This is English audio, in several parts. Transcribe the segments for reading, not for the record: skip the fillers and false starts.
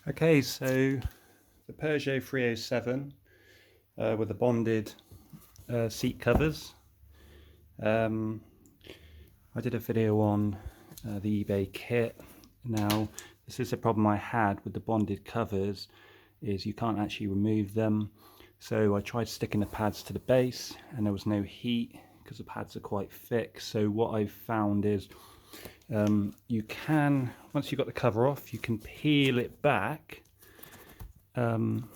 Okay, so the Peugeot 307 with the bonded seat covers. I did a video on the eBay kit. Now, this is a problem I had with the bonded covers, is you can't actually remove them. So I tried sticking the pads to the base and there was no heat because the pads are quite thick. So what I've found is you can, once you've got the cover off, you can peel it back and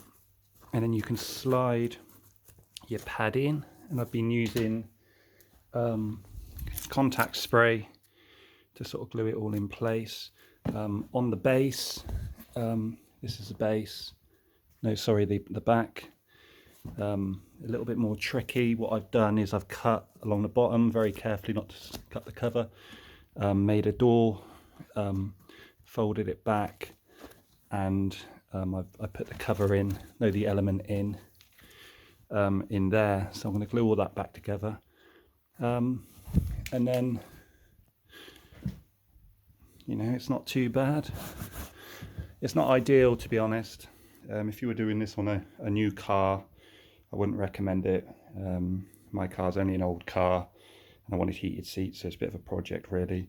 then you can slide your pad in, and I've been using contact spray to sort of glue it all in place. On the base, this is the base, no sorry, the back, a little bit more tricky. What I've done is I've cut along the bottom very carefully, not to cut the cover, made a door, folded it back, and I put the cover in, no, the element in there. So I'm going to glue all that back together, and then, you know, it's not too bad. It's not ideal, to be honest. If you were doing this on a new car, I wouldn't recommend it. My car's only an old car and I wanted heated seats, so it's a bit of a project really.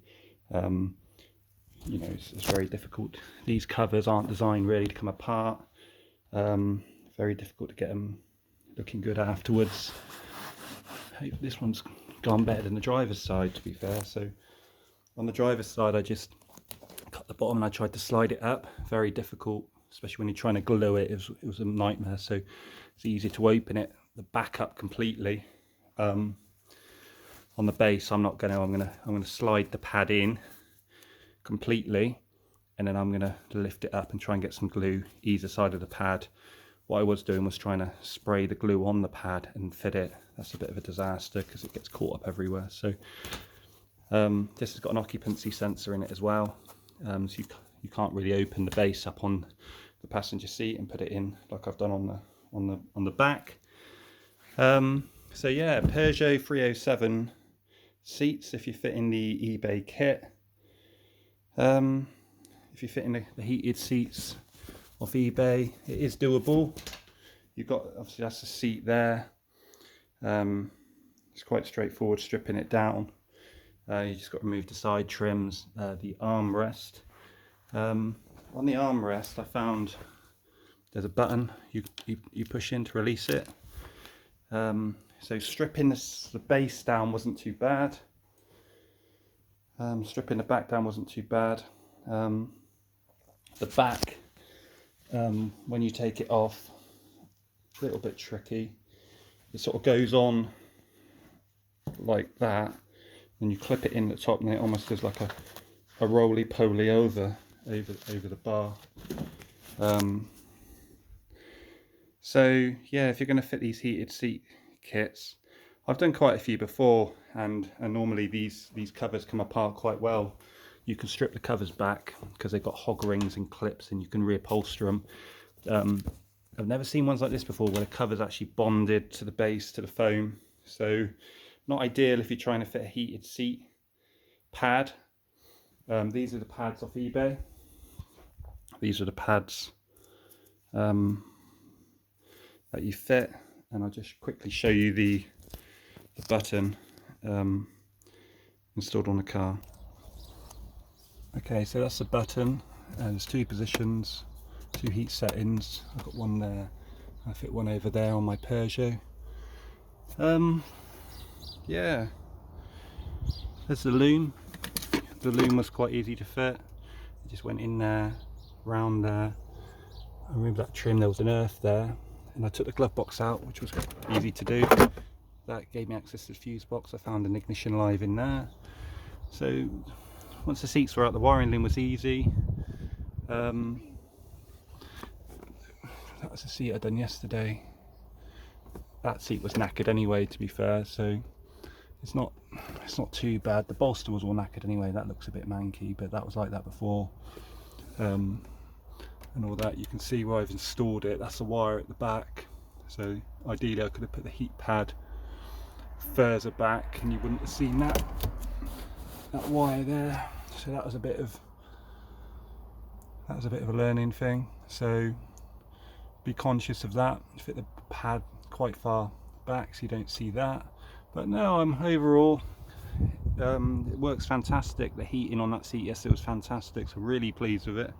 You know, it's very difficult. These covers aren't designed really to come apart. Very difficult to get them looking good afterwards. This one's gone better than the driver's side, to be fair. So on the driver's side, I just cut the bottom and I tried to slide it up. Very difficult, especially when you're trying to glue it. It was a nightmare. So it's easy to open it, the back up completely. On the base, I'm gonna slide the pad in completely, and then I'm gonna lift it up and try and get some glue either side of the pad. What I was doing was trying to spray the glue on the pad and fit it. That's a bit of a disaster because it gets caught up everywhere. So this has got an occupancy sensor in it as well, so you can't really open the base up on the passenger seat and put it in like I've done on the back. So yeah, Peugeot 307 seats if you fit in the eBay kit. If you fit in the heated seats off eBay, it is doable. You've got, obviously that's the seat there. It's quite straightforward stripping it down. You just got to remove the side trims, the armrest. On the armrest, I found there's a button you push in to release it. So stripping the base down wasn't too bad. Stripping the back down wasn't too bad. The back, when you take it off, a little bit tricky. It sort of goes on like that, and you clip it in the top, and it almost does like a roly-poly over the bar. So yeah, if you're going to fit these heated seat kits, I've done quite a few before, and normally these covers come apart quite well. You can strip the covers back because they've got hog rings and clips, and you can reupholster them. I've never seen ones like this before where the cover's actually bonded to the base, to the foam. So not ideal if you're trying to fit a heated seat pad. These are the pads off eBay. These are the pads that you fit, and I'll just quickly show you the button installed on the car. Okay, so that's the button, and there's two positions, two heat settings. I've got one there, I fit one over there on my Peugeot. Yeah, there's the loom. The loom was quite easy to fit. It just went in there, round there. I removed that trim, there was an earth there, and I took the glove box out, which was easy to do. That gave me access to the fuse box. I found an ignition live in there. So once the seats were out, the wiring loom was easy. That was the seat I'd done yesterday. That seat was knackered anyway, to be fair, so it's not too bad. The bolster was all knackered anyway. That looks a bit manky, but that was like that before. And all that, you can see where I've installed it. That's the wire at the back. So ideally I could have put the heat pad further back and you wouldn't have seen that wire there. So that was a bit of that was a bit of a learning thing, so be conscious of that. Fit the pad quite far back so you don't see that. But no, I'm overall, it works fantastic. The heating on that seat yesterday was fantastic, so I'm really pleased with it.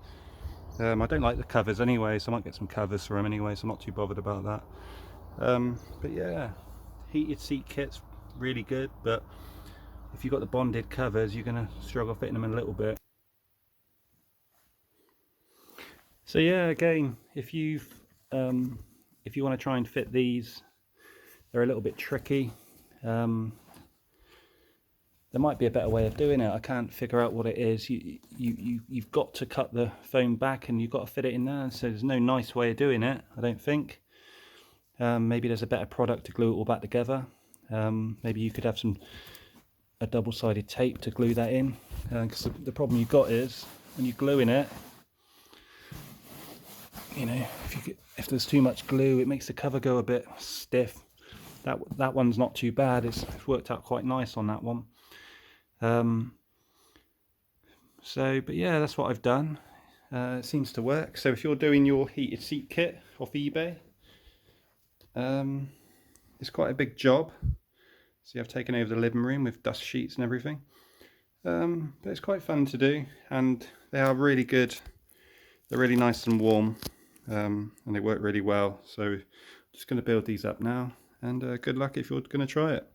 I don't like the covers anyway, so I might get some covers for them anyway, so I'm not too bothered about that. But yeah, heated seat kit's really good, but if you've got the bonded covers, you're going to struggle fitting them in a little bit. So yeah, again, if you want to try and fit these, they're a little bit tricky. There might be a better way of doing it. I can't figure out what it is. You've got to cut the foam back and you've got to fit it in there. So there's no nice way of doing it, I don't think. Maybe there's a better product to glue it all back together. Maybe you could have a double-sided tape to glue that in. Because the problem you've got is when you're gluing it, you know, if there's too much glue, it makes the cover go a bit stiff. That one's not too bad. It's worked out quite nice on that one. But yeah, that's what I've done. It seems to work. So if you're doing your heated seat kit off eBay, it's quite a big job. See, I've taken over the living room with dust sheets and everything. But it's quite fun to do, and they are really good. They're really nice and warm, and they work really well. So I'm just going to build these up now, and good luck if you're going to try it.